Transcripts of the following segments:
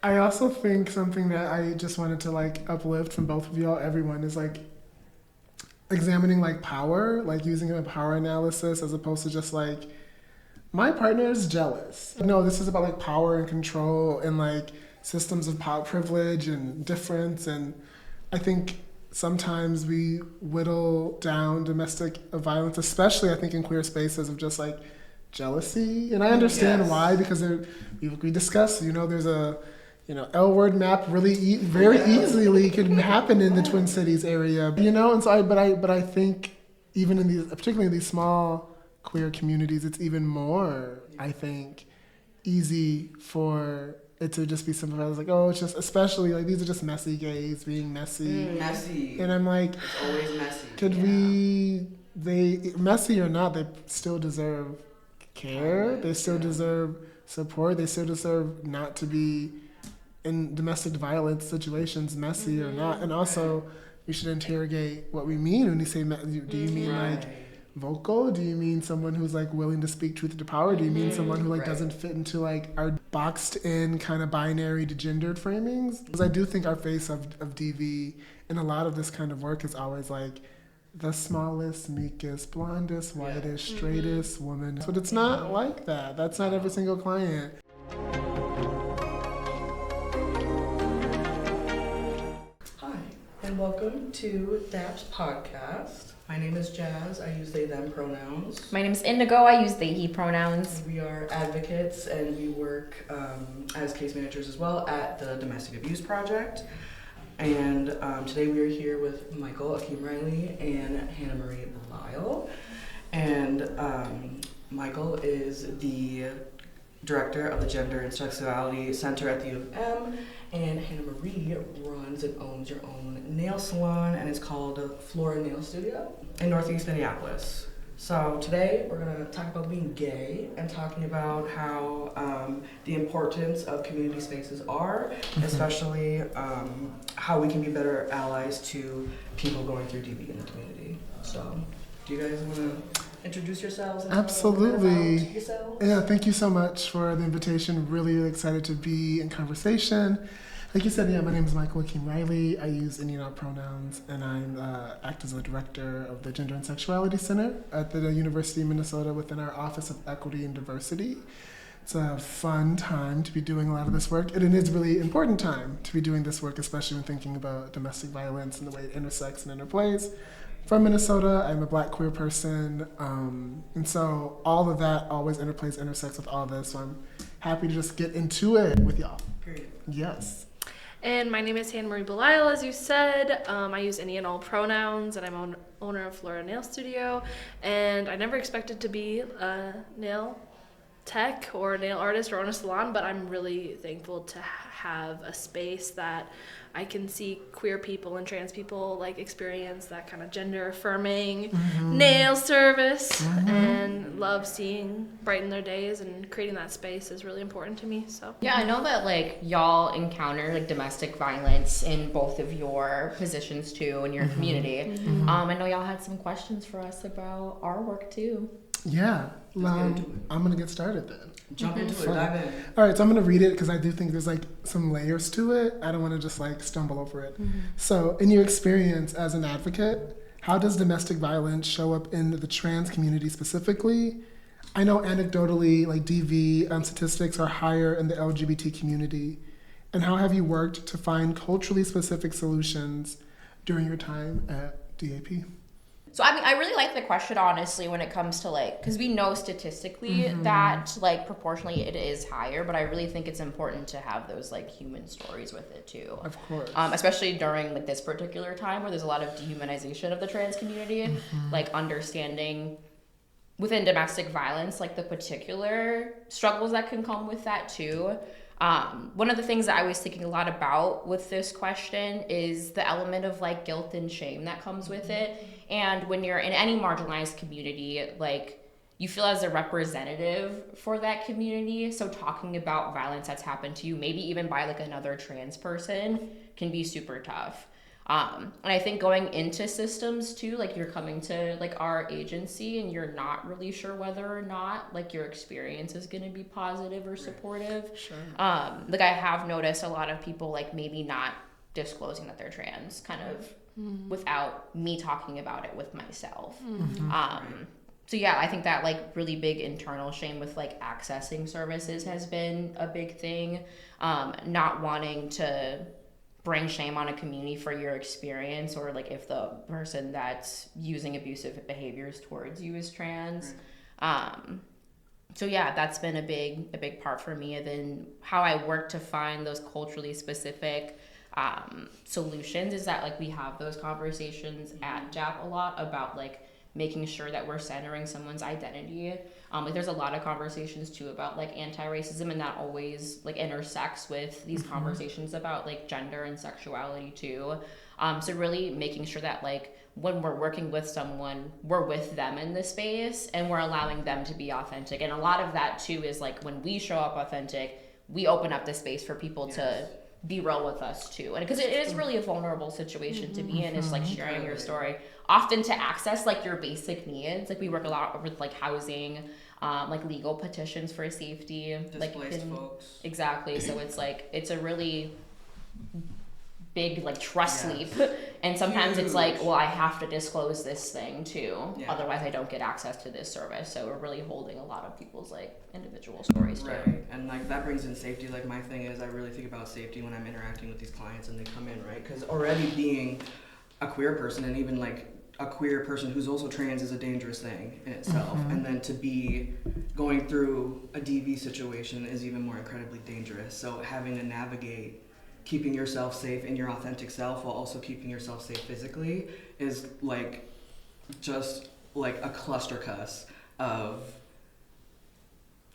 I also think something that I just wanted to like uplift from both of y'all, everyone, is like examining like power, like using a power analysis as opposed to just like my partner is jealous. No, this is about like power and control and like systems of power, privilege and difference. And I think sometimes we whittle down domestic violence, especially I think in queer spaces, of just like jealousy. And I understand why, because we discussed, there's a L word map really very easily could happen in the Twin Cities area, and so but I think even in these, particularly in these small queer communities, it's even more, I think, easy for it to just be simplified. Like, oh, it's just, especially like these are just messy gays being messy. Messy. And I'm like, it's always messy. They messy or not, they still deserve care. They still deserve support. They still deserve not to be in domestic violence situations, messy or not. And also, we should interrogate what we mean when we say, do you mean like vocal? Do you mean someone who's like willing to speak truth to power? Do you mean someone who like doesn't fit into like our boxed in kind of binary to gendered framings? Because I do think our face of DV in a lot of this kind of work is always like the smallest, meekest, blondest, whitest, straightest woman. But it's not like that. That's not every single client. Hi, and welcome to DAP Podcast. My name is Jazz. I use they, them pronouns. My name is Indigo. I use they, he pronouns. We are advocates and we work as case managers as well at the Domestic Abuse Project. And today we are here with Mycall Akeem Riley and Hannah Marie Belisle. And Mycall is the director of the Gender and Sexuality Center at the U of M. And Hannah Marie runs and owns your own nail salon, and it's called Flora Nail Studio in Northeast Minneapolis. So today we're going to talk about being gay and talking about how the importance of community spaces are, especially how we can be better allies to people going through DV in the community. So do you guys want to introduce yourselves? And Absolutely. Yourselves? Yeah, thank you so much for the invitation. Really excited to be in conversation. Like you said, my name is Mycall Akeem Riley. I use Indian pronouns, and I act as the director of the Gender and Sexuality Center at the University of Minnesota within our Office of Equity and Diversity. It's a fun time to be doing a lot of this work, and it is a really important time to be doing this work, especially when thinking about domestic violence and the way it intersects and interplays. From Minnesota, I'm a Black queer person, and so all of that always intersects with all of this, so I'm happy to just get into it with y'all. Period. Yes. And my name is Hannah Marie Belisle, as you said. I use any and all pronouns, and I'm owner of Flora Nail Studio. And I never expected to be a nail tech or a nail artist or own a salon, but I'm really thankful to have a space that I can see queer people and trans people like experience that kind of gender affirming nail service, and love seeing brighten their days, and creating that space is really important to me. So Yeah, I know that like y'all encounter like domestic violence in both of your positions too in your community. I know y'all had some questions for us about our work too. Yeah, I'm gonna get started then. Jump into it, dive in. All right, so I'm gonna read it because I do think there's like some layers to it. I don't want to just like stumble over it. So, in your experience as an advocate, how does domestic violence show up in the trans community specifically? I know anecdotally, like DV statistics are higher in the LGBT community. And how have you worked to find culturally specific solutions during your time at DAP? So I mean, I really like the question, honestly, when it comes to like, because we know statistically that like proportionally it is higher, but I really think it's important to have those like human stories with it too. Of course. Especially during like this particular time where there's a lot of dehumanization of the trans community, like understanding within domestic violence, like the particular struggles that can come with that too. One of the things that I was thinking a lot about with this question is the element of like guilt and shame that comes with it. And when you're in any marginalized community, like you feel as a representative for that community. So talking about violence that's happened to you, maybe even by like another trans person, can be super tough. And I think going into systems too, like you're coming to like our agency and you're not really sure whether or not like your experience is going to be positive or supportive. Sure. Like I have noticed a lot of people like maybe not disclosing that they're trans kind of without me talking about it with myself. So yeah, I think that like really big internal shame with like accessing services has been a big thing. Not wanting to bring shame on a community for your experience, or like if the person that's using abusive behaviors towards you is trans. So yeah, that's been a big part for me. And then how I work to find those culturally specific solutions is that like we have those conversations at DAP a lot about like making sure that we're centering someone's identity. Like there's a lot of conversations too about like anti-racism, and that always like intersects with these conversations about like gender and sexuality too. So really making sure that like when we're working with someone, we're with them in the space and we're allowing them to be authentic. And a lot of that too is like when we show up authentic, we open up the space for people to be real with us too. And because it is really a vulnerable situation to be in, it's like sharing your story, often to access like your basic needs. Like we work a lot with like housing, like legal petitions for safety, Displaced folks. Exactly. So it's like it's a really big like trust leap, and sometimes it's like, well, I have to disclose this thing too, otherwise I don't get access to this service. So we're really holding a lot of people's like individual stories too. Right, and like that brings in safety. Like my thing is I really think about safety when I'm interacting with these clients and they come in, right? Because already being a queer person, and even like a queer person who's also trans, is a dangerous thing in itself. And then to be going through a DV situation is even more incredibly dangerous. So having to navigate keeping yourself safe in your authentic self while also keeping yourself safe physically is like just like a cluster cuss of,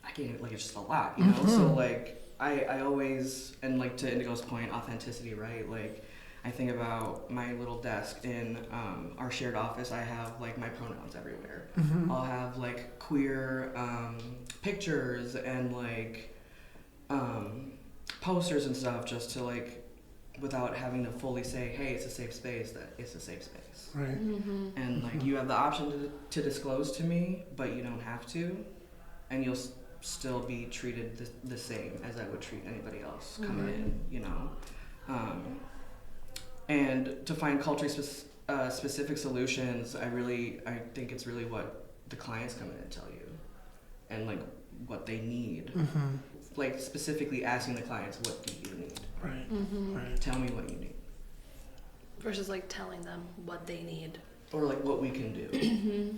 I can't, like it's just a lot, you know? So like I always, and like to Indigo's point, authenticity, right? Like I think about my little desk in our shared office. I have like my pronouns everywhere. I'll have like queer pictures and like posters and stuff, just to like, without having to fully say, hey, it's a safe space, that it's a safe space. Right. And like you have the option to disclose to me, but you don't have to, and you'll still be treated the same as I would treat anybody else coming in, you know. And to find culturally specific solutions, I think it's really what the clients come in and tell you, and like what they need. Like specifically asking the clients, what do you need? Right. Right. Tell me what you need. Versus like telling them what they need. Or like what we can do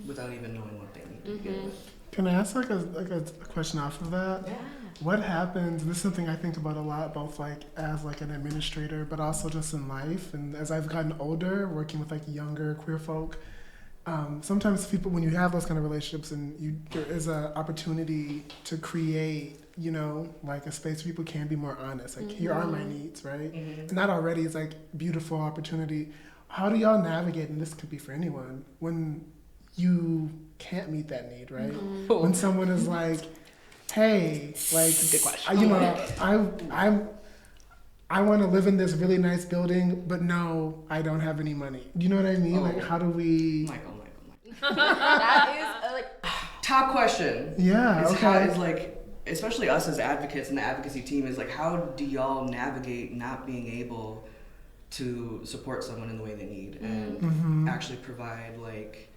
without even knowing what they need to begin with. Can I ask like a question off of that? Yeah. What happens, this is something I think about a lot, both like as like an administrator, but also just in life. And as I've gotten older, working with like younger queer folk, sometimes people, when you have those kind of relationships and there is an opportunity to create, you know, like a space where people can be more honest. Like, here are my needs, right? And that already is like beautiful opportunity. How do y'all navigate, and this could be for anyone, when you can't meet that need, right? When someone is like, hey, like, Good question. you know, I want to live in this really nice building, but no, I don't have any money. Do you know what I mean? Like, how do we... Mycall. That is like Top question. Yeah, Is okay. how is like, especially us as advocates and the advocacy team, is like, how do y'all navigate not being able to support someone in the way they need and actually provide like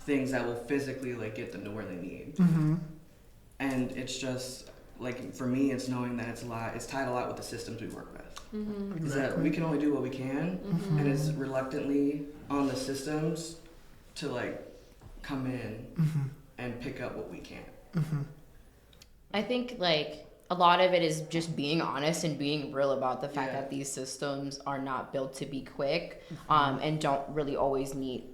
things that will physically like get them to where they need? And it's just like, for me, it's knowing that it's tied a lot with the systems we work with. Is that we can only do what we can, and it's reluctantly on the systems to like come in and pick up what we can. I think like a lot of it is just being honest and being real about the fact that these systems are not built to be quick, and don't really always meet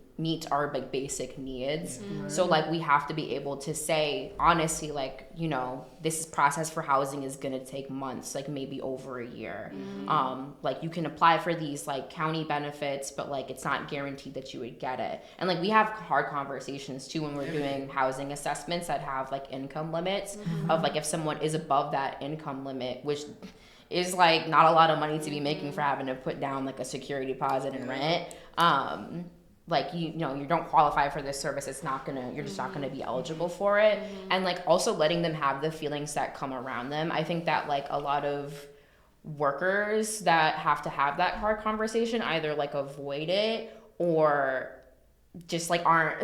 our like basic needs. So like we have to be able to say honestly, like, you know, this process for housing is gonna take months, like maybe over a year. Like you can apply for these like county benefits, but like it's not guaranteed that you would get it. And like we have hard conversations too when we're doing housing assessments that have like income limits of like if someone is above that income limit, which is like not a lot of money to be making for having to put down like a security deposit and rent. Like you know you don't qualify for this service, you're just not gonna be eligible for it. And like also letting them have the feelings that come around them. I think that like a lot of workers that have to have that hard conversation either like avoid it or just like aren't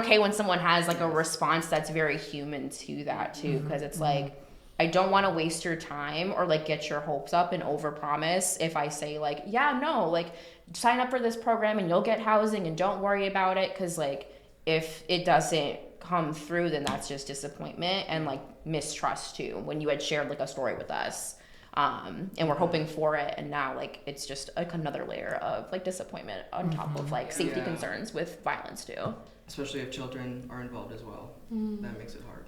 okay when someone has like a response that's very human to that too, because it's like I don't want to waste your time or like get your hopes up and overpromise if I say like, yeah, no, like sign up for this program and you'll get housing and don't worry about it, because like if it doesn't come through, then that's just disappointment and like mistrust too, when you had shared like a story with us. And we're hoping for it, and now like it's just like another layer of like disappointment on top of like safety concerns with violence too. Especially if children are involved as well. That makes it hard.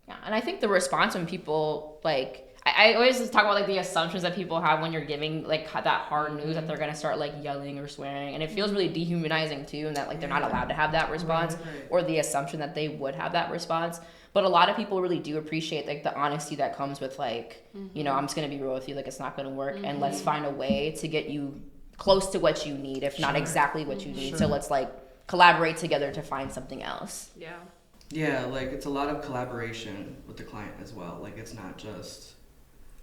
Yeah, and I think the response when people like I always talk about like the assumptions that people have when you're giving like that hard news that they're gonna start like yelling or swearing, and it feels really dehumanizing too, and that like they're not allowed to have that response or the assumption that they would have that response. But a lot of people really do appreciate like the honesty that comes with like, you know, I'm just gonna be real with you, like it's not gonna work, and let's find a way to get you close to what you need, if not exactly what you need. So let's like collaborate together to find something else. Yeah, like it's a lot of collaboration with the client as well. Like it's not just,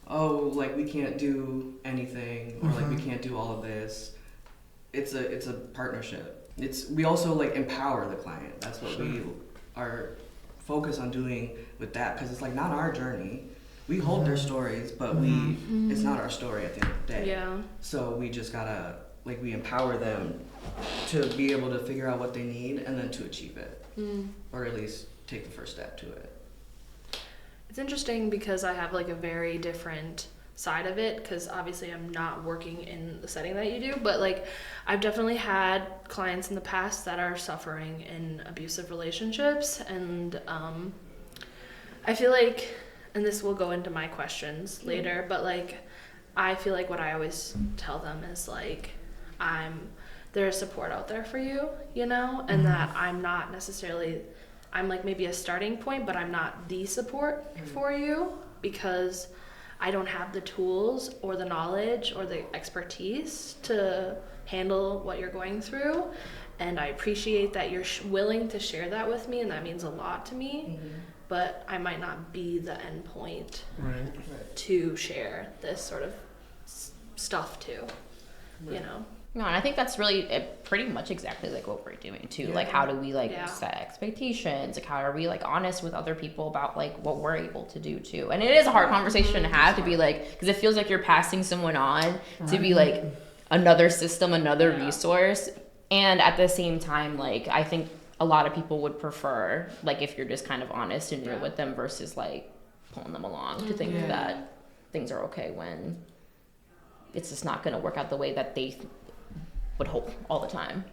oh, like we can't do anything or like we can't do all of this. It's a partnership. We also like empower the client. That's what we are focused on doing with that, because it's like not our journey. We hold their stories, but it's not our story at the end of the day. So we just gotta like we empower them to be able to figure out what they need and then to achieve it, or at least take the first step to it. It's interesting because I have like a very different side of it, because obviously I'm not working in the setting that you do, but like I've definitely had clients in the past that are suffering in abusive relationships, and I feel like, and this will go into my questions later, but like I feel like what I always tell them is like there's support out there for you, you know, and that I'm not necessarily, I'm like maybe a starting point, but I'm not the support for you, because I don't have the tools or the knowledge or the expertise to handle what you're going through. And I appreciate that you're willing to share that with me, and that means a lot to me. But I might not be the end point to share this sort of stuff to, you know. No, and I think that's really pretty much exactly like what we're doing too. Like how do we like set expectations? Like how are we like honest with other people about like what we're able to do too? And it is a hard conversation to have, to be like, because it feels like you're passing someone on to be like another system, another resource. And at the same time, like I think a lot of people would prefer like if you're just kind of honest and real with them versus like pulling them along to think that things are okay when it's just not going to work out the way that they would hope all the time.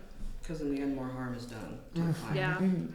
Because in the end, more harm is done to the client.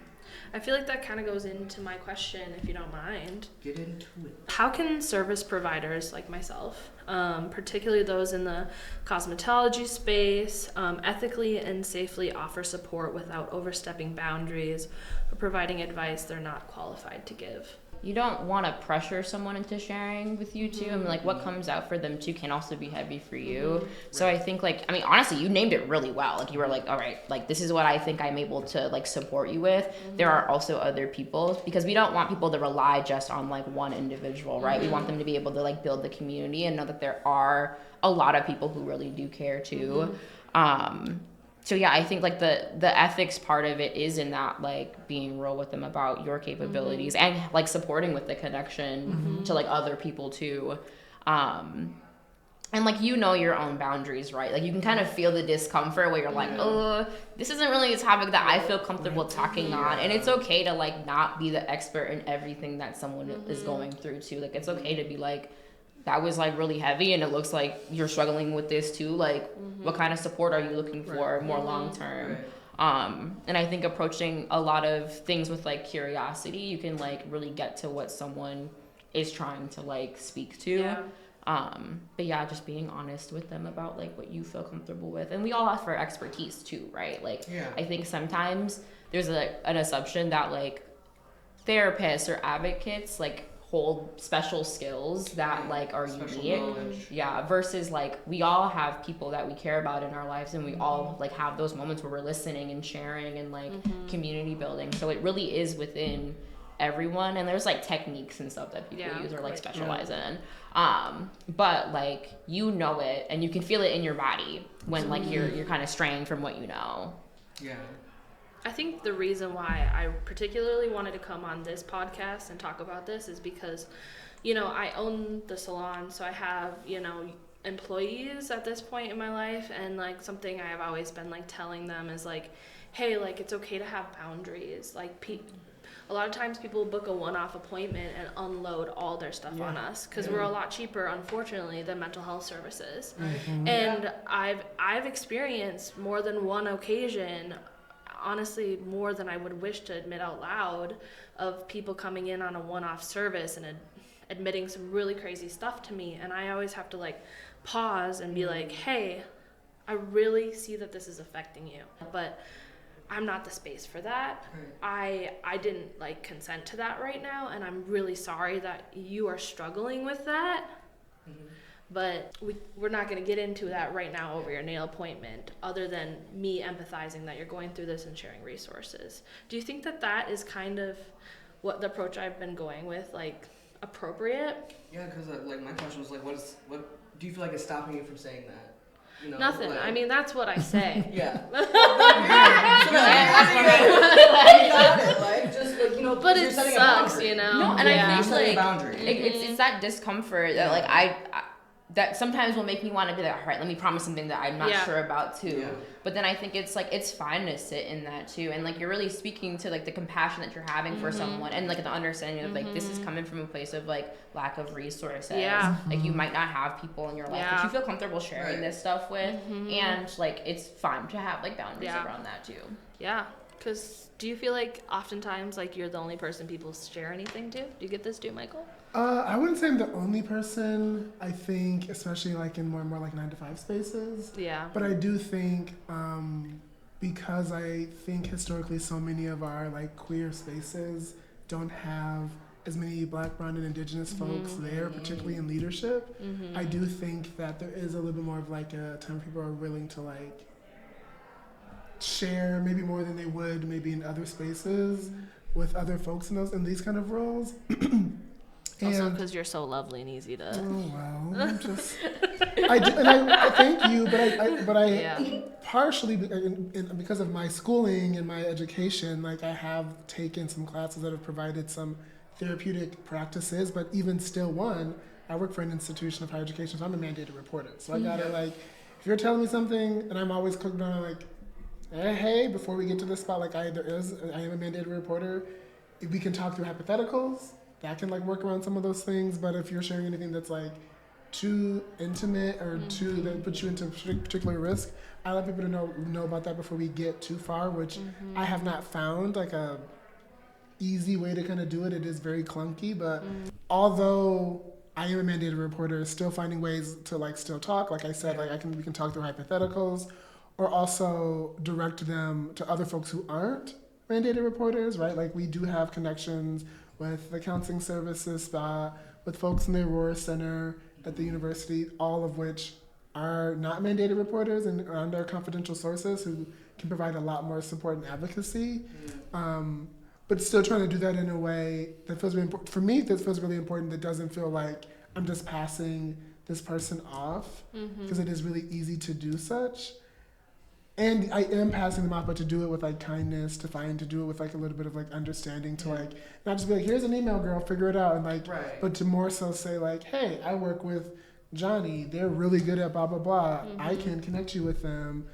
I feel like that kind of goes into my question, if you don't mind. Get into it. How can service providers like myself, particularly those in the cosmetology space, ethically and safely offer support without overstepping boundaries or providing advice they're not qualified to give? You don't want to pressure someone into sharing with you too. I mean, like what comes out for them too can also be heavy for you. So I think like, I mean, honestly, you named it really well. Like you were like, all right, like this is what I think I'm able to like support you with. There are also other people, because we don't want people to rely just on like one individual, right? We want them to be able to like build the community and know that there are a lot of people who really do care too. So yeah, I think like the ethics part of it is in that like being real with them about your capabilities and like supporting with the connection to like other people too. And like you know your own boundaries, right? Like you can kind of feel the discomfort where you're like, oh, this isn't really a topic that I feel comfortable talking on. And it's okay to like not be the expert in everything that someone is going through too. Like it's okay to be like, that was like really heavy and it looks like you're struggling with this too. Like what kind of support are you looking for more long term? And I think approaching a lot of things with like curiosity, you can like really get to what someone is trying to like speak to. But yeah, just being honest with them about like what you feel comfortable with. And we all offer expertise too, right? Like I think sometimes there's an assumption that like therapists or advocates like hold special skills that like are Special unique. knowledge. Yeah, versus like we all have people that we care about in our lives, and we all like have those moments where we're listening and sharing and like community building. So it really is within everyone, and there's like techniques and stuff that people use or like specialize in. But like you know it, and you can feel it in your body when like you're kind of straying from what you know. Yeah. I think the reason why I particularly wanted to come on this podcast and talk about this is because, you know, I own the salon, so I have, you know, employees at this point in my life, and like something I have always been like telling them is like, hey, like it's okay to have boundaries. Like a lot of times people book a one-off appointment and unload all their stuff on us because we're a lot cheaper, unfortunately, than mental health services. And I've experienced more than one occasion, honestly more than I would wish to admit out loud, of people coming in on a one-off service and admitting some really crazy stuff to me, and I always have to like pause and be like, hey, I really see that this is affecting you, but I'm not the space for that. I didn't like consent to that right now, and I'm really sorry that you are struggling with that. But we're not going to get into that right now over your nail appointment, other than me empathizing that you're going through this and sharing resources. Do you think that that is kind of what the approach I've been going with, like, appropriate? Yeah, because like my question was like, what do you feel like is stopping you from saying that? You know, Nothing. like, I mean, that's what I say. Yeah. But it sucks, you know. No, and I think like it's it's that discomfort that like I that sometimes will make me want to be like, all right, let me promise something that I'm not sure about too. Yeah. But then I think it's like it's fine to sit in that too, and like you're really speaking to like the compassion that you're having for someone, and like the understanding of like this is coming from a place of like lack of resources. Yeah. Like you might not have people in your life that you feel comfortable sharing this stuff with, and like it's fine to have like boundaries around that too. Yeah. Because do you feel like oftentimes like you're the only person people share anything to? Do you get this too, Mycall? I wouldn't say I'm the only person. I think, especially like in more and more like 9-to-5 spaces. Yeah. But I do think, because I think historically so many of our like queer spaces don't have as many Black, Brown, and Indigenous folks there, particularly in leadership. I do think that there is a little bit more of like a time people are willing to like share maybe more than they would maybe in other spaces with other folks in these kind of roles. Also because you're so lovely and easy to. Oh well, I thank you, but I partially because of my schooling and my education, like I have taken some classes that have provided some therapeutic practices, but even still, I work for an institution of higher education, so I'm a mandated reporter. So I gotta like, if you're telling me something, and I'm always cooking on like, hey, before we get to this spot, like I am a mandated reporter. If we can talk through hypotheticals, that can like work around some of those things. But if you're sharing anything that's like too intimate or that puts you into particular risk, I let people to know about that before we get too far, which I have not found like a easy way to kind of do it. It is very clunky, but although I am a mandated reporter, still finding ways to like still talk. Like I said, like we can talk through hypotheticals, or also direct them to other folks who aren't mandated reporters, right? Like we do have connections with the counseling services, with folks in the Aurora Center at the university, all of which are not mandated reporters and are under confidential sources who can provide a lot more support and advocacy. But still trying to do that in a way that feels really important. For me, that feels really important, that doesn't feel like I'm just passing this person off, because it is really easy to do such. And I am passing them off, but to do it with like kindness, to do it with like a little bit of like understanding, to like not just be like, here's an email, girl, figure it out, and like, but to more so say like, hey, I work with Johnny, they're really good at blah blah blah. I can connect you with them.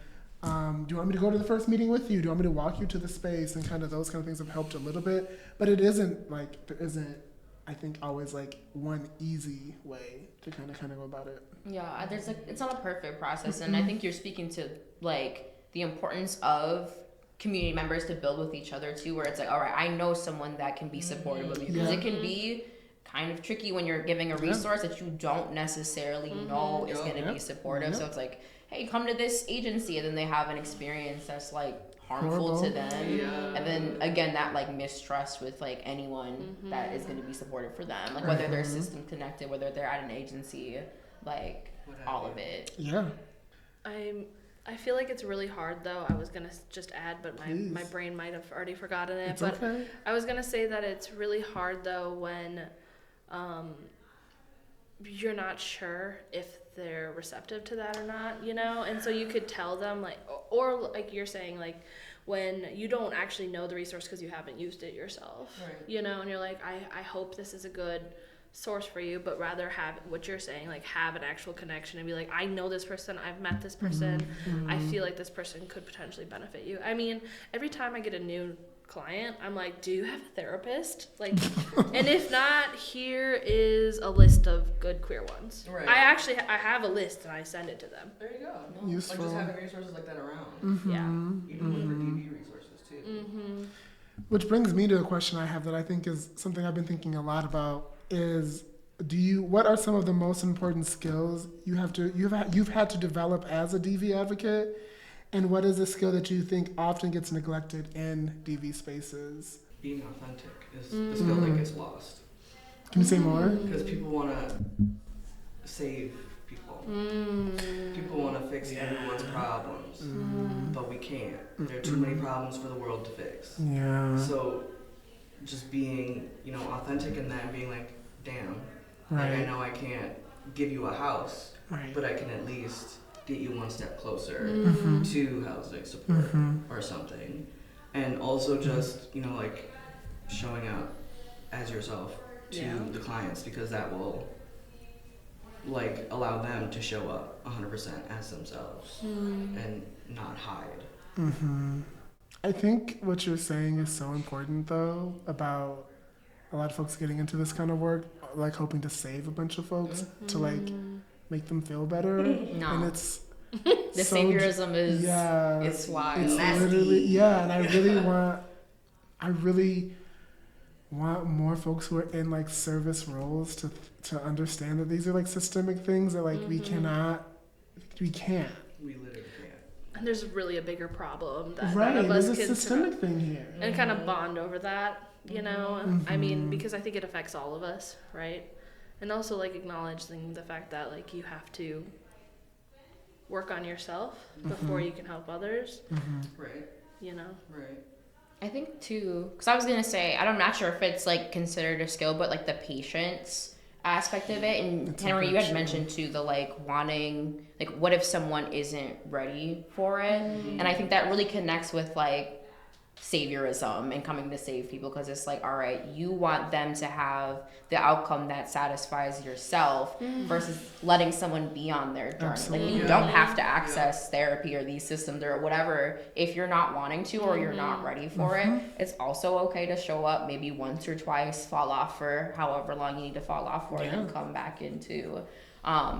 Do you want me to go to the first meeting with you? Do you want me to walk you to the space? And kind of those kind of things have helped a little bit, but it isn't like there isn't, I think, always like one easy way to kind of go about it. Yeah, there's like it's not a perfect process, and I think you're speaking to like the importance of community members to build with each other too, where it's like, all right, I know someone that can be supportive of you, because it can be kind of tricky when you're giving a resource that you don't necessarily know is going to be supportive. So it's like, hey, come to this agency, and then they have an experience that's like harmful to them. And then again, that like mistrust with like anyone that is going to be supportive for them, like whether they're system connected, whether they're at an agency, like all of it. I feel like it's really hard though. I was gonna just add, but my brain might have already forgotten it. It's but okay. I was gonna say that it's really hard though when you're not sure if they're receptive to that or not, you know? And so you could tell them like, or like you're saying, like when you don't actually know the resource because you haven't used it yourself, you know? And you're like, I hope this is a good source for you, but rather have what you're saying, like have an actual connection and be like, I know this person, I've met this person, I feel like this person could potentially benefit you. I mean, every time I get a new client, I'm like, do you have a therapist? Like, and if not, here is a list of good queer ones. I have a list and I send it to them. There you go. Useful. Like just having resources like that around. Even with the DV resources too. Which brings me to a question I have that I think is something I've been thinking a lot about is, what are some of the most important skills you've had to develop as a DV advocate, and what is a skill that you think often gets neglected in DV spaces? Being authentic is the skill that gets lost. Can you say more? Because people want to save people. People want to fix everyone's problems, but we can't. There are too many problems for the world to fix. So just being, authentic in that and being like, damn, like I know I can't give you a house, but I can at least get you one step closer to housing support or something. And also just, like showing up as yourself to the clients, because that will like allow them to show up 100% as themselves and not hide. I think what you're saying is so important though, about a lot of folks getting into this kind of work, like hoping to save a bunch of folks to like make them feel better. And it's the so, saviorism is it's why it's literally and I really want more folks who are in like service roles to understand that these are like systemic things that like we can't. We literally can't. And there's really a bigger problem that none of us there's a can systemic thing here. And kind of bond over that, you know? I mean, because I think it affects all of us, right? And also like acknowledging the fact that like you have to work on yourself before you can help others. Right. You know? Right. I think too, because I was gonna say, I'm not sure if it's like considered a skill, but like the patience aspect of it. And Henry, you had mentioned too the like wanting, like what if someone isn't ready for it? And I think that really connects with like saviorism and coming to save people, because it's like, all right, you want them to have the outcome that satisfies yourself versus letting someone be on their journey. Absolutely. Like you don't have to access therapy or these systems or whatever if you're not wanting to or you're not ready for it. It's also okay to show up maybe once or twice, fall off for however long you need to fall off for, and then come back into.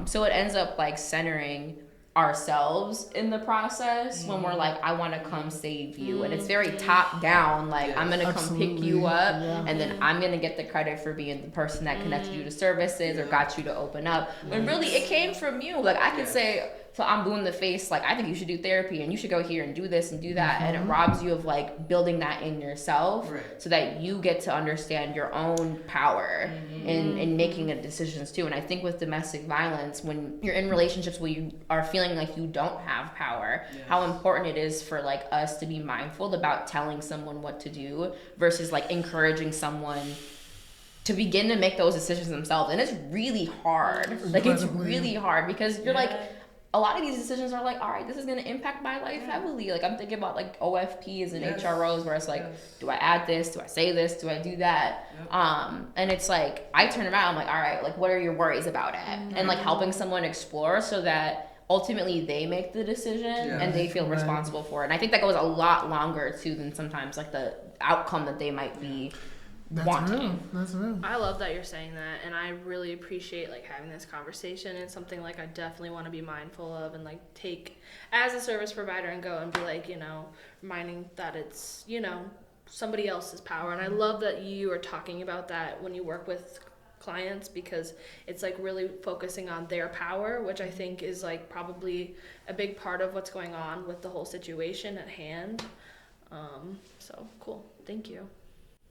So it ends up like centering ourselves in the process when we're like, I want to come save you, and it's very top down, like I'm gonna come pick you up and then I'm gonna get the credit for being the person that connected you to services or got you to open up, when really it came from you. Like I could say, so I'm blue in the face, like I think you should do therapy and you should go here and do this and do that, and it robs you of like building that in yourself so that you get to understand your own power in making the decisions too. And I think with domestic violence, when you're in relationships where you are feeling like you don't have power, how important it is for like us to be mindful about telling someone what to do versus like encouraging someone to begin to make those decisions themselves. And it's really hard. Like it's really hard because you're like, a lot of these decisions are like, all right, this is going to impact my life heavily. Like I'm thinking about like OFPs and HROs where it's like, do I add this? Do I say this? Do I do that? And it's like, I turn around, I'm like, all right, like what are your worries about it? And like helping someone explore so that ultimately they make the decision and they feel responsible for it. And I think that goes a lot longer too than sometimes like the outcome that they might be wanting. That's real. I love that you're saying that, and I really appreciate like having this conversation. It's something like I definitely want to be mindful of and like take as a service provider and go and be like, reminding that it's, somebody else's power. And I love that you are talking about that when you work with clients because it's like really focusing on their power, which I think is like probably a big part of what's going on with the whole situation at hand. So cool. Thank you.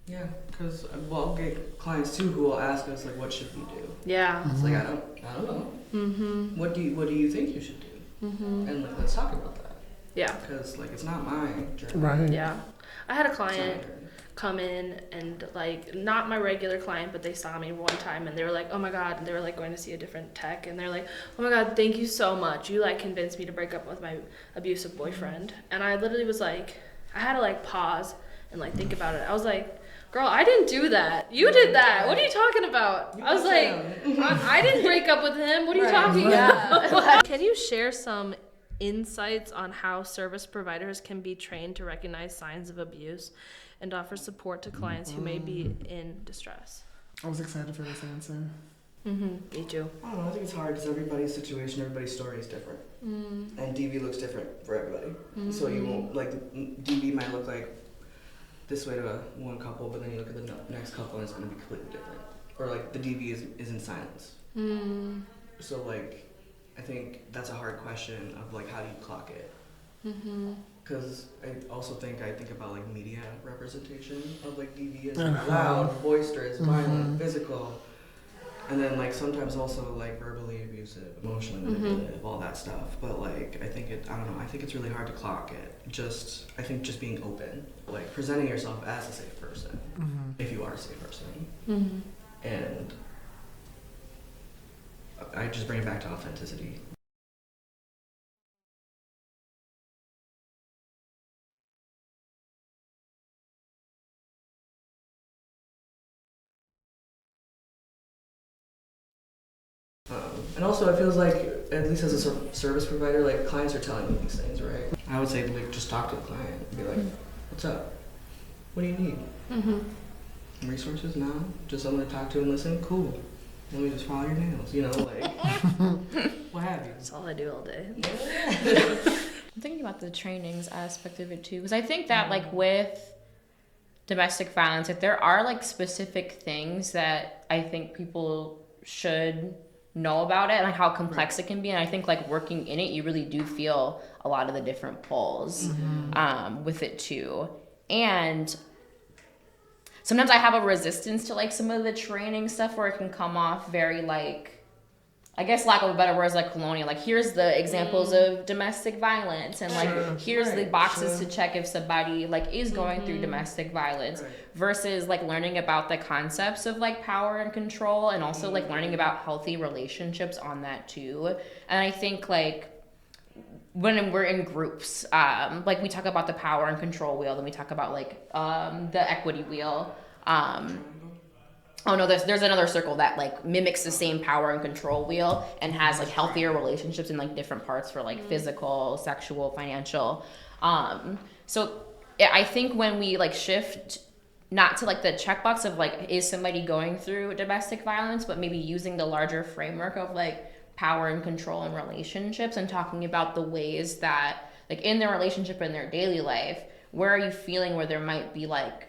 Yeah, because I'll get clients too who will ask us like, what should we do? Yeah. It's like I don't know. Mm-hmm. What do you think you should do? Mm-hmm. And like, let's talk about that. Yeah. Because like, it's not my journey. Right. Yeah. I had a It's not my client journey. come in and like, not my regular client, but they saw me one time and they were like, oh my God, and they were like going to see a different tech and they're like, oh my God, thank you so much. You like convinced me to break up with my abusive boyfriend. And I literally was like, I had to like pause and like think about it. I was like, girl, I didn't do that. You did that. What are you talking about? I was like, I didn't break up with him. What are you talking about? Can you share some insights on how service providers can be trained to recognize signs of abuse and offer support to clients who may be in distress? I was excited for this answer. Mm-hmm. Me too. I don't know. I think it's hard because everybody's situation, everybody's story is different, and DV looks different for everybody. So you won't like DV might look like this way to one couple, but then you look at the next couple and it's going to be completely different. Or like the DV is in silence. So like, I think that's a hard question of like, how do you clock it? Because I think about like media representation of like DV as like loud, boisterous, violent, physical. And then like sometimes also like verbally abusive, emotionally manipulative, all that stuff. But like I think it's really hard to clock it. I think just being open, like presenting yourself as a safe person, if you are a safe person. And I just bring it back to authenticity. And also it feels like, at least as a service provider, like clients are telling me these things, right? I would say like just talk to the client and be like, what's up? What do you need? Resources? No? Just someone to talk to and listen? Cool. Let me just follow your nails, like what have you? That's all I do all day. I'm thinking about the trainings aspect of it too, because I think that like with domestic violence, like there are like specific things that I think people should know about it and like how complex it can be. And I think like working in it, you really do feel a lot of the different pulls with it too. And sometimes I have a resistance to like some of the training stuff where it can come off very like, I guess lack of a better word is like colonial. Like here's the examples of domestic violence and like here's the boxes to check if somebody like is going through domestic violence versus like learning about the concepts of like power and control and also like learning about healthy relationships on that too. And I think like when we're in groups, like we talk about the power and control wheel, then we talk about like the equity wheel. Oh no, there's another circle that like mimics the same power and control wheel and has like healthier relationships in like different parts for like physical, sexual, financial. So I think when we like shift not to like the checkbox of like, is somebody going through domestic violence, but maybe using the larger framework of like power and control in relationships and talking about the ways that like in their relationship and their daily life, where are you feeling where there might be like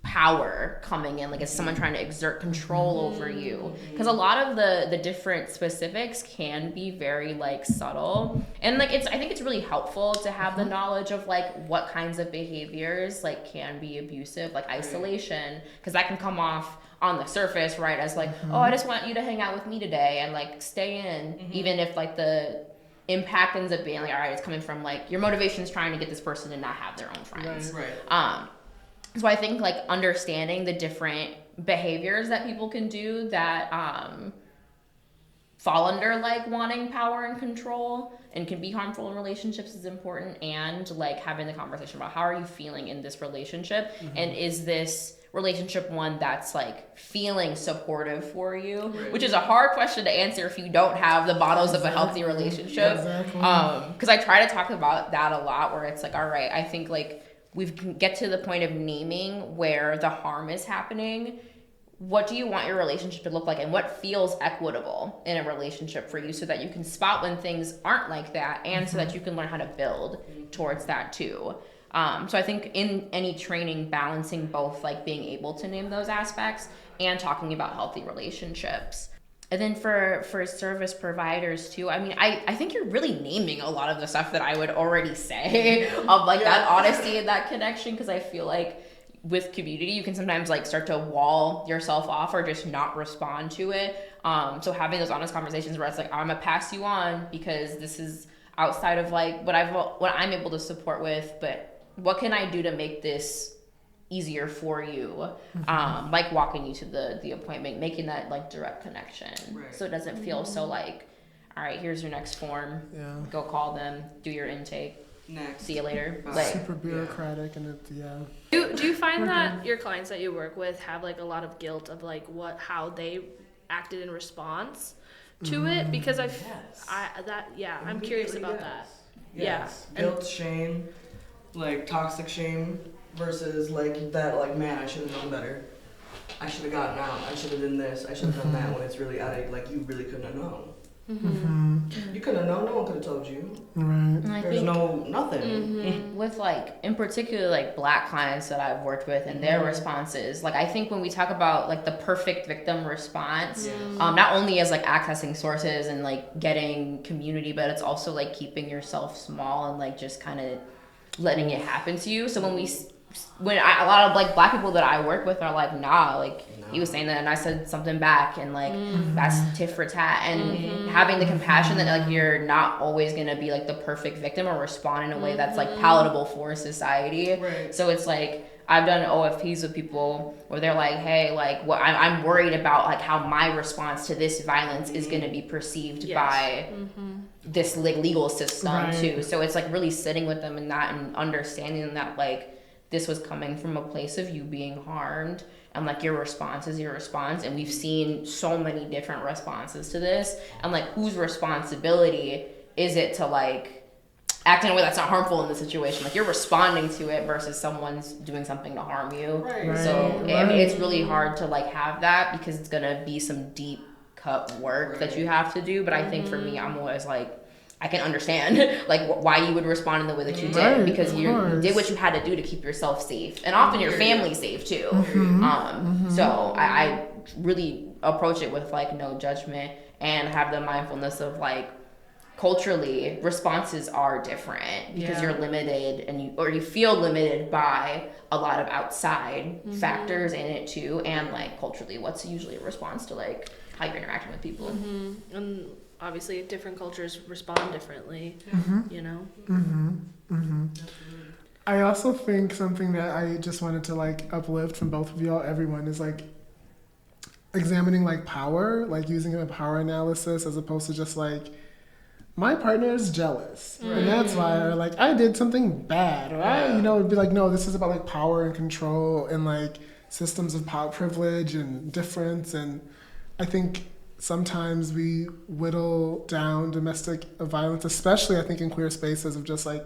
power coming in, like is someone trying to exert control over you? Because a lot of the different specifics can be very like subtle, and like I think it's really helpful to have the knowledge of like what kinds of behaviors like can be abusive, like isolation, because that can come off on the surface, right, as like oh, I just want you to hang out with me today and like stay in, even if like the impact ends up being like, all right, it's coming from like your motivation is trying to get this person to not have their own friends. So I think like understanding the different behaviors that people can do that fall under like wanting power and control and can be harmful in relationships is important, and like having the conversation about how are you feeling in this relationship, and is this relationship one that's like feeling supportive for you, which is a hard question to answer if you don't have the models of a healthy relationship. Because I try to talk about that a lot, where it's like, all right, I think like we can get to the point of naming where the harm is happening. What do you want your relationship to look like, and what feels equitable in a relationship for you, so that you can spot when things aren't like that, and so that you can learn how to build towards that too. So I think in any training, balancing both like being able to name those aspects and talking about healthy relationships. And then for service providers too, I mean, I think you're really naming a lot of the stuff that I would already say of like that honesty and that connection, because I feel like with community, you can sometimes like start to wall yourself off or just not respond to it. So having those honest conversations where it's like, I'm gonna pass you on because this is outside of like what I'm able to support with, but what can I do to make this easier for you? Like walking you to the appointment, making that like direct connection, so it doesn't feel so like, all right, here's your next form, go call them, do your intake, next, see you later. Like super bureaucratic, and Do you find that your clients that you work with have like a lot of guilt of like how they acted in response to it? Because I'm curious about that. Yes. Guilt, shame, like toxic shame versus like that, like, man, I should have known better. I should have gotten out. I should have done this. I should have done that, when it's really like you really couldn't have known. You couldn't have known. No one could have told you. Right. There's nothing. With like, in particular, like Black clients that I've worked with and their responses, like I think when we talk about like the perfect victim response, not only as like accessing sources and like getting community, but it's also like keeping yourself small and like just kind of letting it happen to you. So when a lot of like Black people that I work with are like, nah, like he was saying that and I said something back, and like that's tit for tat, and having the compassion that like you're not always gonna be like the perfect victim or respond in a way that's like palatable for society. So it's like, I've done OFPs with people where they're like, hey, like what I'm worried about like how my response to this violence is gonna be perceived by this like legal system too. So it's like really sitting with them in that and understanding that like this was coming from a place of you being harmed, and like your response is your response, and we've seen so many different responses to this, and like whose responsibility is it to like act in a way that's not harmful in the situation? Like you're responding to it versus someone's doing something to harm you. So I mean, it's really hard to like have that because it's gonna be some deep cut work that you have to do. But I think for me, I'm always like, I can understand like why you would respond in the way that you did, because you did what you had to do to keep yourself safe, and often your family safe too. So I really approach it with like no judgment and have the mindfulness of like, culturally responses are different because you're limited and you feel limited by a lot of outside factors in it too, and like culturally what's usually a response to like how you're interacting with people. And obviously different cultures respond differently, you know. I also think something that I just wanted to like uplift from both of y'all, everyone, is like examining like power, like using a power analysis as opposed to just like, my partner is jealous, and that's why, or like I did something bad, or it'd be like, no, this is about like power and control and like systems of power, privilege and difference. And I think sometimes we whittle down domestic violence, especially I think in queer spaces, of just like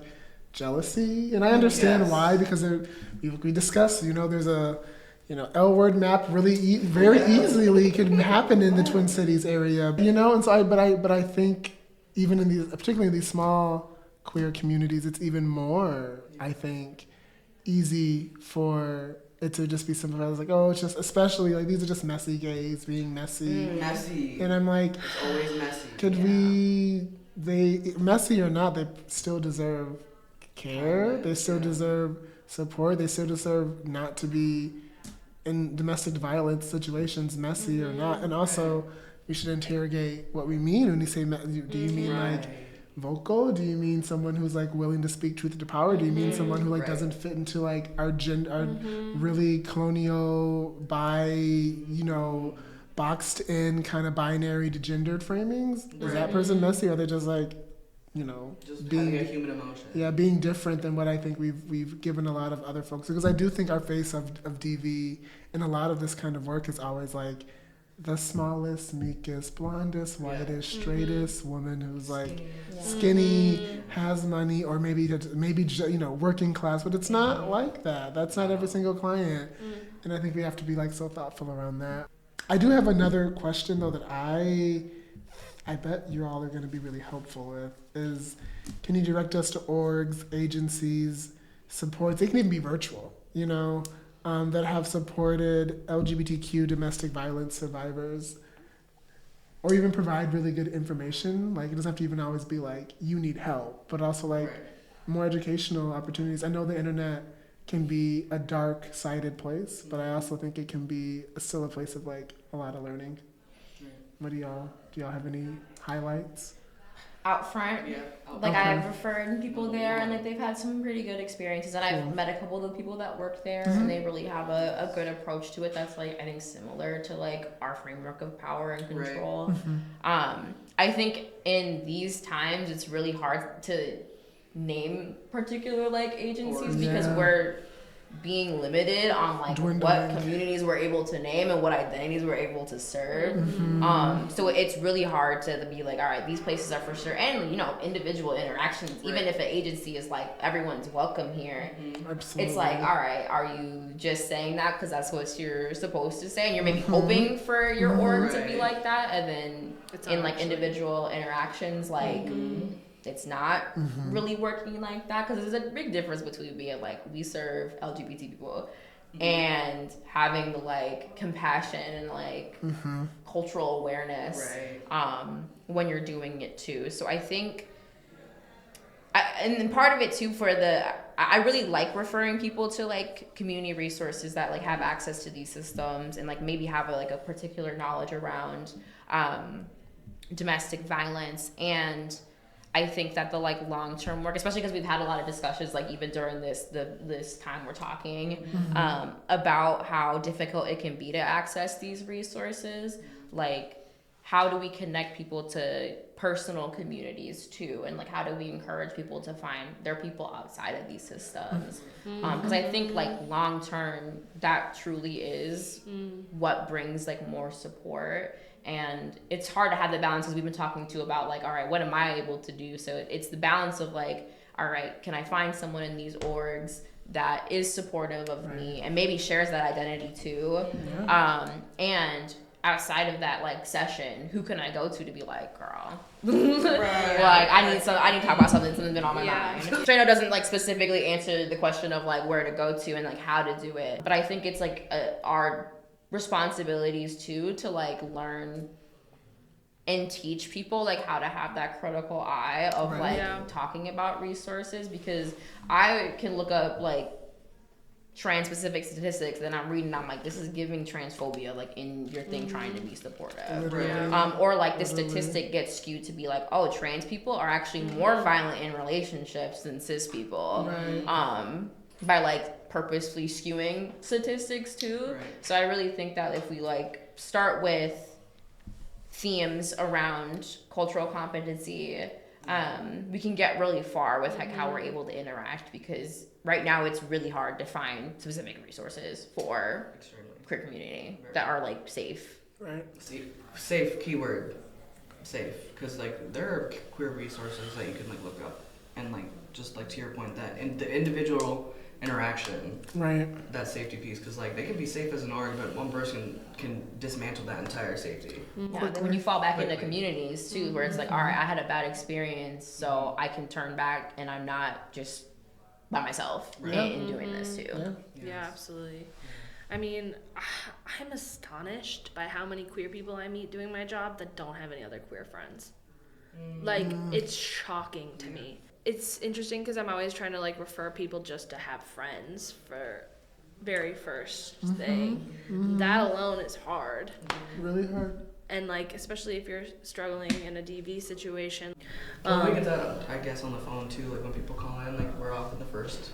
jealousy. And I understand why, because we discussed, there's a L word map really very easily can happen in the Twin Cities area, and so but I think even in these, particularly in these small queer communities, it's even more, I think, easy for it to just be sympathized, like, oh, it's just, especially like these are just messy gays being messy. Messy. And I'm like, it's always messy. They messy or not, they still deserve care. They still deserve support. They still deserve not to be in domestic violence situations, messy or not. And also, we should interrogate what we mean when we say, do you mean like vocal? Do you mean someone who's like willing to speak truth to power? Do you mean someone who like doesn't fit into like our really colonial boxed in kind of binary to gendered framings? Is that person messy, or are they just like, just being having a human emotion? Yeah, being different than what I think we've given a lot of other folks. Because I do think our face of DV in a lot of this kind of work is always like the smallest, meekest, blondest, whitest, straightest woman who's like skinny, has money, or maybe working class, but it's not like that. That's not every single client. And I think we have to be like so thoughtful around that. I do have another question though that I bet you all are going to be really helpful with, is can you direct us to orgs, agencies, supports, they can even be virtual, you know, that have supported LGBTQ domestic violence survivors, or even provide really good information. Like, it doesn't have to even always be like, you need help, but also like more educational opportunities. I know the internet can be a dark-sided place, but I also think it can be still a place of like a lot of learning. What do y'all have any highlights? Out front, like I've referred people there, and like they've had some pretty good experiences, and I've met a couple of the people that work there, and they really have a good approach to it that's like, I think, similar to like our framework of power and control. I think in these times it's really hard to name particular like agencies because we're being limited on like what communities we're able to name and what identities we're able to serve. So it's really hard to be like, all right, these places are for sure, and you know, individual interactions, even if an agency is like, everyone's welcome here, it's like, all right, are you just saying that because that's what you're supposed to say, and you're maybe hoping for your org to be like that, and then it's in like individual interactions, like it's not really working like that, because there's a big difference between being like, we serve LGBT people and having the like compassion and like cultural awareness when you're doing it too. So I think and then part of it too, I really like referring people to like community resources that like have access to these systems and like maybe have a particular knowledge around domestic violence. And I think that the like long-term work, especially because we've had a lot of discussions, like even during this time we're talking about how difficult it can be to access these resources. Like, how do we connect people to personal communities too, and like how do we encourage people to find their people outside of these systems? Because I think like long-term, that truly is what brings like more support. And it's hard to have the balance, as we've been talking to about like, all right, what am I able to do? So it's the balance of like, all right, can I find someone in these orgs that is supportive of me and maybe shares that identity too? And outside of that like session, who can I go to be like, girl, like I need to talk about something's been on my mind. So I know it doesn't like specifically answer the question of like where to go to and like how to do it, but I think it's like our responsibilities too to like learn and teach people like how to have that critical eye of talking about resources, because I can look up like trans specific statistics and I'm like, this is giving transphobia like in your thing trying to be supportive. Or like the statistic gets skewed to be like, oh, trans people are actually more violent in relationships than cis people. By like purposefully skewing statistics too. So I really think that if we like start with themes around cultural competency, we can get really far with like how we're able to interact, because right now it's really hard to find specific resources for queer community that are like safe. Safe, keyword safe, because like there are queer resources that you can like look up, and like just like to your point, that in the individual interaction, that safety piece, because like they can be safe as an org, but one person can dismantle that entire safety. Then when you fall back into communities too, where it's like, all right, I had a bad experience, so I can turn back and I'm not just by myself in doing this too. Yeah, absolutely. I mean, I'm astonished by how many queer people I meet doing my job that don't have any other queer friends. Like, it's shocking to me. It's interesting because I'm always trying to like refer people just to have friends for very first thing. That alone is hard. Really hard. And like, especially if you're struggling in a DV situation. Well, we get that, I guess, on the phone too. Like when people call in, like we're often the first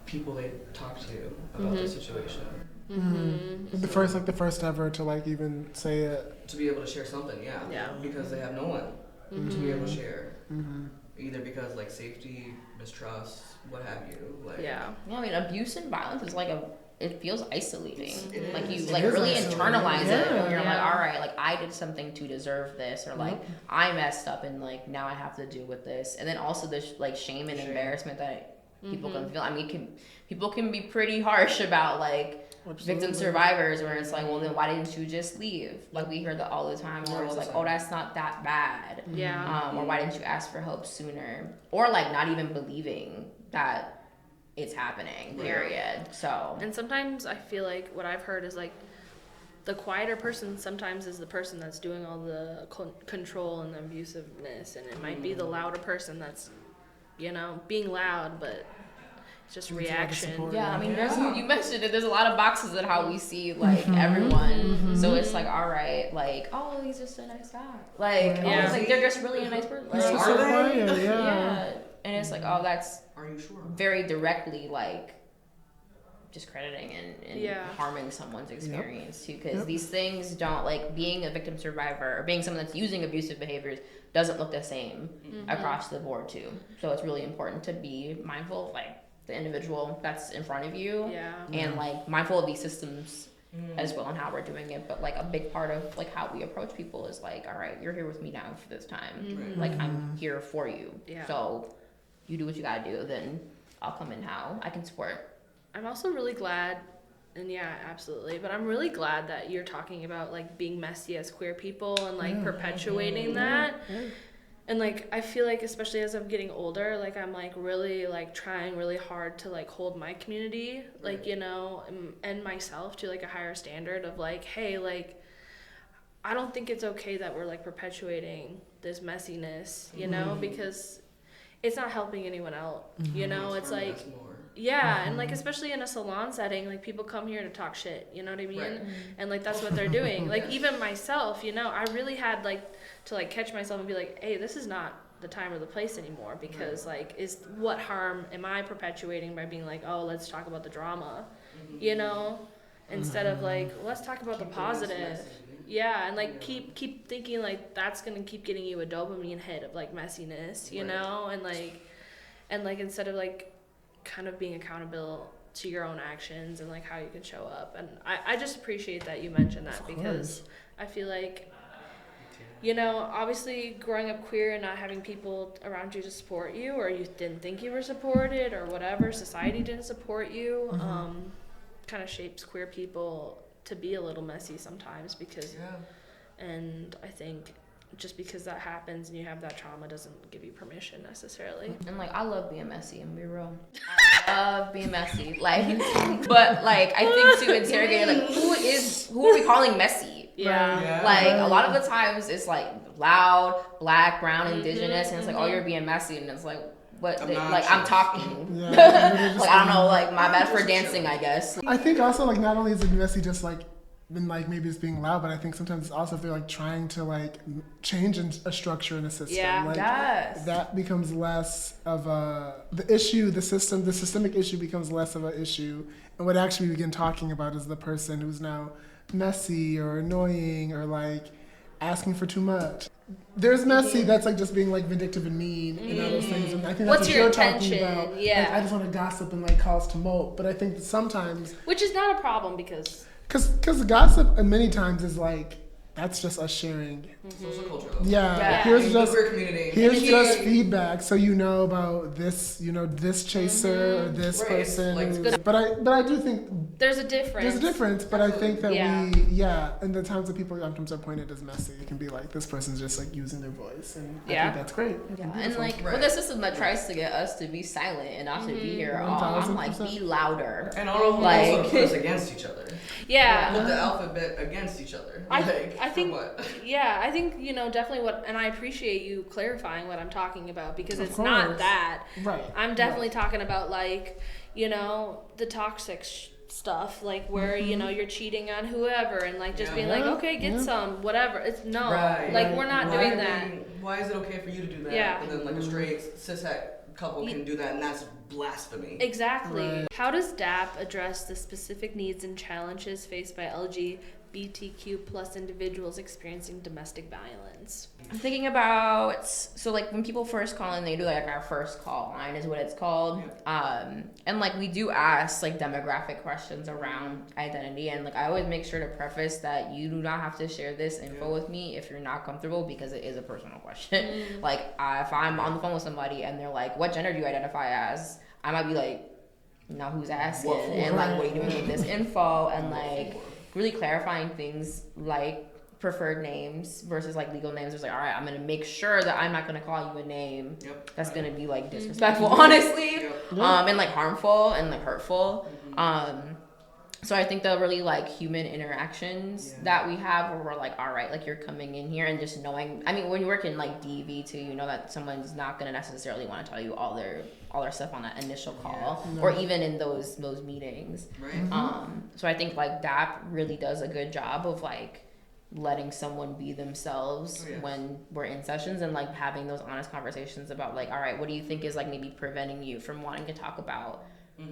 people they talk to about the situation. The first ever to like even say it. To be able to share something, because they have no one to be able to share. Either because like safety, mistrust, what have you. Like, I mean, abuse and violence is like it feels isolating. Like you like really internalize it, and you're like, all right, like I did something to deserve this, or like I messed up and like now I have to deal with this. And then also this like shame and embarrassment that people can feel. I mean, people can be pretty harsh about like victim survivors, where it's like, well, then why didn't you just leave? Like we hear that all the time, where it's like, oh, that's not that bad. Or why didn't you ask for help sooner? Or like not even believing that it's happening, period. So, and sometimes I feel like what I've heard is like the quieter person sometimes is the person that's doing all the control and the abusiveness, and it might be the louder person that's, you know, being loud, but it's just reaction. Yeah, I mean, you mentioned it. There's a lot of boxes in how we see like everyone. So it's like, all right, like, oh, he's just a nice guy. Like, oh, like they're just really a nice person. Like, Are they? Yeah. And it's like, oh, that's Are you sure? very directly like discrediting and harming someone's experience too, because these things don't, like, being a victim survivor or being someone that's using abusive behaviors doesn't look the same across the board too. So it's really important to be mindful of like the individual that's in front of you and like mindful of these systems as well and how we're doing it. But like a big part of like how we approach people is like, all right, you're here with me now for this time. Like I'm here for you. So you do what you gotta do, then I'll come in how I can support. I'm also really glad, and absolutely, but I'm really glad that you're talking about like being messy as queer people and like perpetuating that. And like I feel like especially as I'm getting older, like I'm like really like trying really hard to like hold my community, like, you know, and myself to like a higher standard of like, hey, like I don't think it's okay that we're like perpetuating this messiness, you know, because it's not helping anyone out, you know. It's like and like especially in a salon setting, like people come here to talk shit, you know what I mean? And like that's what they're doing. Like even myself, you know, I really had like to like catch myself and be like, hey, this is not the time or the place anymore, because like what harm am I perpetuating by being like, oh, let's talk about the drama, you know, instead of like let's talk about the positive. And like keep thinking like that's gonna keep getting you a dopamine hit of like messiness, you know, and like instead of like kind of being accountable to your own actions and like how you can show up. And I just appreciate that you mentioned that, because I feel like, you know, obviously growing up queer and not having people around you to support you, or you didn't think you were supported or whatever, society didn't support you, kind of shapes queer people to be a little messy sometimes, because and I think just because that happens and you have that trauma doesn't give you permission necessarily. And like I love being messy, and be real, I love being messy, like but like I think to interrogate like who are we calling messy? Like a lot of the times it's like loud, black, brown, indigenous, and it's like, oh, you're being messy, and it's like, what? I'm talking. Like I don't know, like my bad for dancing, I guess. I think also like not only is it messy just like then like maybe it's being loud, but I think sometimes it's also if they're like trying to like change a structure in a system, like that becomes less of the systemic issue becomes less of an issue, and what actually we begin talking about is the person who's now messy or annoying or like asking for too much. There's messy that's like just being like vindictive and mean and all those things, and I think that's what you're talking about. Like, I just want to gossip and like cause tumult, but I think that sometimes, which is not a problem, because gossip many times is like, that's just us sharing. Social culture. Here's just feedback, so you know about this, you know, this chaser or this person. Like, but I do think there's a difference. But I think that and the times that people sometimes are pointed as messy, it can be like this person's just like using their voice, and I think that's great. And like with a system that tries to get us to be silent and not to be here, I'm like, be louder. And all of them also put us against each other. Put the alphabet against each other. I think, I think, you know, definitely and I appreciate you clarifying what I'm talking about, because it's not that. Right. I'm definitely talking about like, you know, the toxic stuff, like where, you know, you're cheating on whoever and like just being like, okay, get some, whatever. It's like we're not doing that. Why is it okay for you to do that? But then like a straight cishet couple can do that, and that's blasphemy. Exactly. Right. How does DAP address the specific needs and challenges faced by LGBTQ plus individuals experiencing domestic violence? I'm thinking about, so like when people first call in, they do like our first call line is what it's called. And like we do ask like demographic questions around identity, and like I always make sure to preface that you do not have to share this info with me if you're not comfortable, because it is a personal question. Like if I'm on the phone with somebody and they're like, what gender do you identify as? I might be like, now who's asking? And like, what are you doing with this info? And like really clarifying things like preferred names versus like legal names. It's like, all right, I'm gonna make sure that I'm not gonna call you a name that's gonna be like disrespectful, honestly, and like harmful and like hurtful. So I think the really like human interactions that we have where we're like, all right, like you're coming in here and just knowing, I mean, when you work in like DV too, you know that someone's not going to necessarily want to tell you all their stuff on that initial call or even in those meetings. Right. So I think like DAP really does a good job of like letting someone be themselves when we're in sessions and like having those honest conversations about like, all right, what do you think is like maybe preventing you from wanting to talk about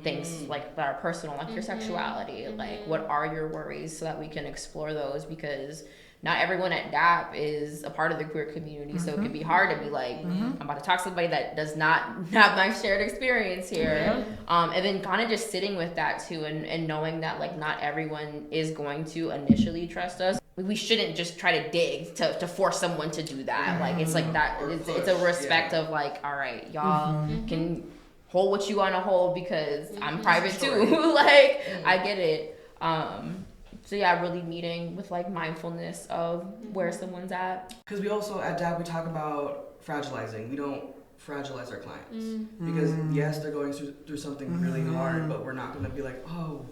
things like that are personal, like your sexuality, like what are your worries, so that we can explore those, because not everyone at DAP is a part of the queer community, so it can be hard to be like, I'm about to talk to somebody that does not have my shared experience here. And then kind of just sitting with that too, and knowing that like not everyone is going to initially trust us. We shouldn't just try to dig to force someone to do that. Like it's like that, it's a respect of like, all right, y'all can hold what you want to hold because I'm private too. Like I get it. So yeah, really meeting with like mindfulness of where someone's at. Because we also at DAP we talk about fragilizing. We don't fragilize our clients because yes, they're going through something really hard, but we're not going to be like, oh,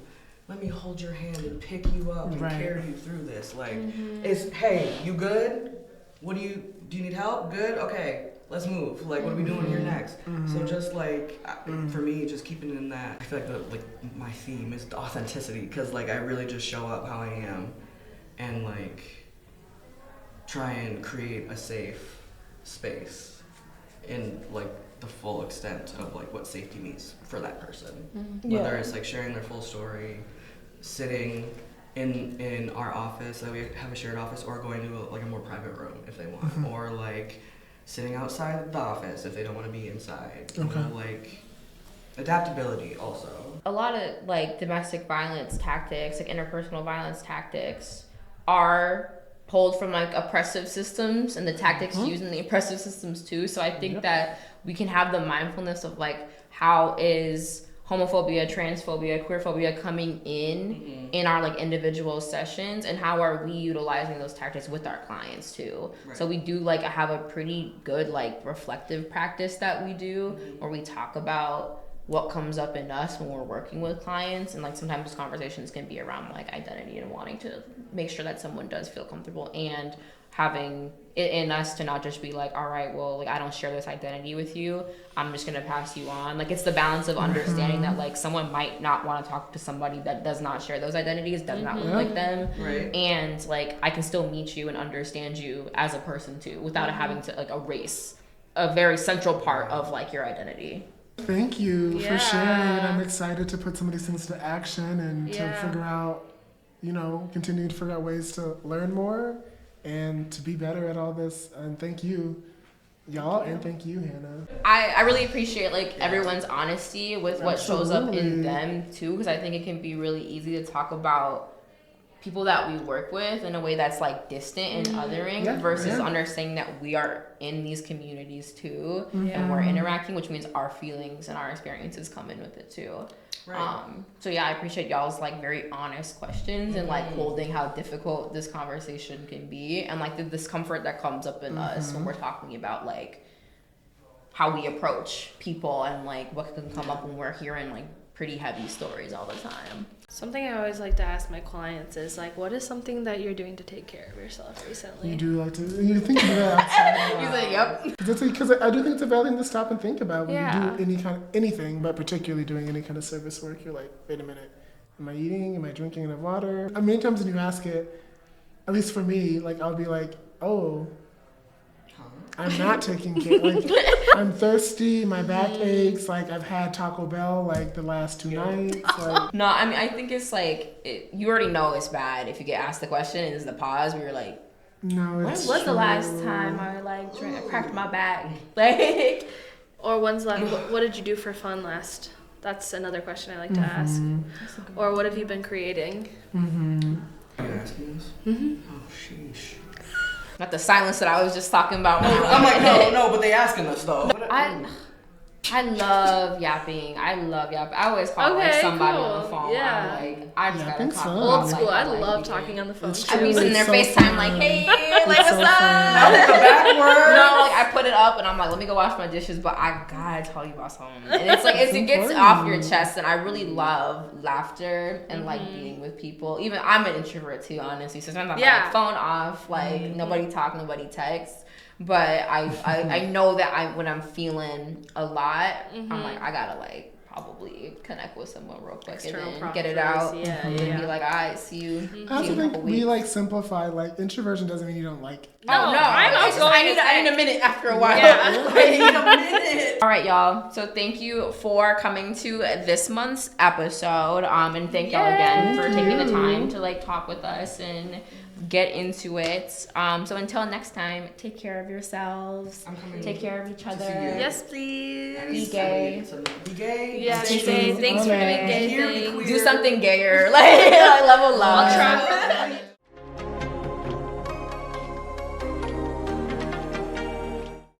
let me hold your hand and pick you up and carry you through this. Like it's, hey, you good? What do you need help? Good? Okay. Let's move. Like, what are we doing here next? So just like, for me, just keeping it in that, I feel like my theme is the authenticity, because like I really just show up how I am and like try and create a safe space in like the full extent of like what safety means for that person. Whether it's like sharing their full story, sitting in our office, that we have a shared office, or going to like a more private room if they want, or like sitting outside the office if they don't want to be inside. You know, like adaptability also. A lot of like domestic violence tactics, like interpersonal violence tactics, are pulled from like oppressive systems and the tactics used in the oppressive systems too. So I think that we can have the mindfulness of like, how is homophobia, transphobia, queerphobia coming in our like individual sessions, and how are we utilizing those tactics with our clients too. So we do like have a pretty good like reflective practice that we do where we talk about what comes up in us when we're working with clients, and like sometimes those conversations can be around like identity and wanting to make sure that someone does feel comfortable, and having it in us to not just be like, all right, well, like I don't share this identity with you, I'm just gonna pass you on. Like it's the balance of understanding that like someone might not want to talk to somebody that does not share those identities, does not look like them, and like I can still meet you and understand you as a person too, without having to like erase a very central part of like your identity. Thank you for sharing. I'm excited to put some of these things to action and to figure out, continue to figure out ways to learn more and to be better at all this. And thank you, y'all, and thank you, Hannah. I really appreciate like everyone's honesty with what shows up in them too, because I think it can be really easy to talk about people that we work with in a way that's like distant and othering versus understanding that we are in these communities too and we're interacting, which means our feelings and our experiences come in with it too. So yeah, I appreciate y'all's like very honest questions and like holding how difficult this conversation can be, and like the discomfort that comes up in us when we're talking about like how we approach people and like what can come up when we're hearing like pretty heavy stories all the time. Something I always like to ask my clients is like, what is something that you're doing to take care of yourself recently? You do like to, you think of that outside. He's like, yep. Because I do think it's a valid thing to stop and think about when you do anything, but particularly doing any kind of service work. You're like, wait a minute, am I eating? Am I drinking enough water? Many times when you ask it, at least for me, like I'll be like, oh, I'm not taking care. Like I'm thirsty, my back aches. Like I've had Taco Bell like the last 2 nights. Like, no, I mean I think it's like you already know it's bad if you get asked the question and there's the pause where you're like, no, when was the last time I like cracked my back? Like, or when's the last? What did you do for fun last? That's another question I like to ask. Or what have you been creating? Are you asking this? Oh sheesh. Not the silence that I was just talking about. I'm like, no, but they asking us though. I love yapping. I always call like Okay, somebody cool. on the phone. Yeah. I'm like, I just gotta Yapping's talk. fun. about, Old like, school. I how life love is. talking on the phone. It's I true. be sitting there It's so FaceTime fun. like, hey, It's like so what's up? fun. The backward. No, like I put it up and I'm like, let me go wash my dishes, but I gotta tell you about something. And it's like it gets important. off your chest, and I really love laughter and like being with people. Even I'm an introvert too, honestly. So sometimes I'm like phone off, like nobody talk, nobody text. But I know that when I'm feeling a lot, I'm like I gotta like probably connect with someone real quick External and then get it out. Yeah, And be like, all right, see you. I also see you in a think couple we weeks. like simplify, like introversion doesn't mean you don't like. No, Oh, no, I'm it's just, outgoing I need a minute after a while. Yeah. I need a minute. All right, y'all. So thank you for coming to this month's episode. And thank y'all again for taking the time to like talk with us and get into it. So until next time, take care of yourselves. I'm coming. Take care of each to other. see you. Yes, please. Be gay. Be gay. Yeah, Stay be gay. tuned. Thanks for doing Okay. gay Here, be things. queer. Do something gayer. Like level love. I'll try.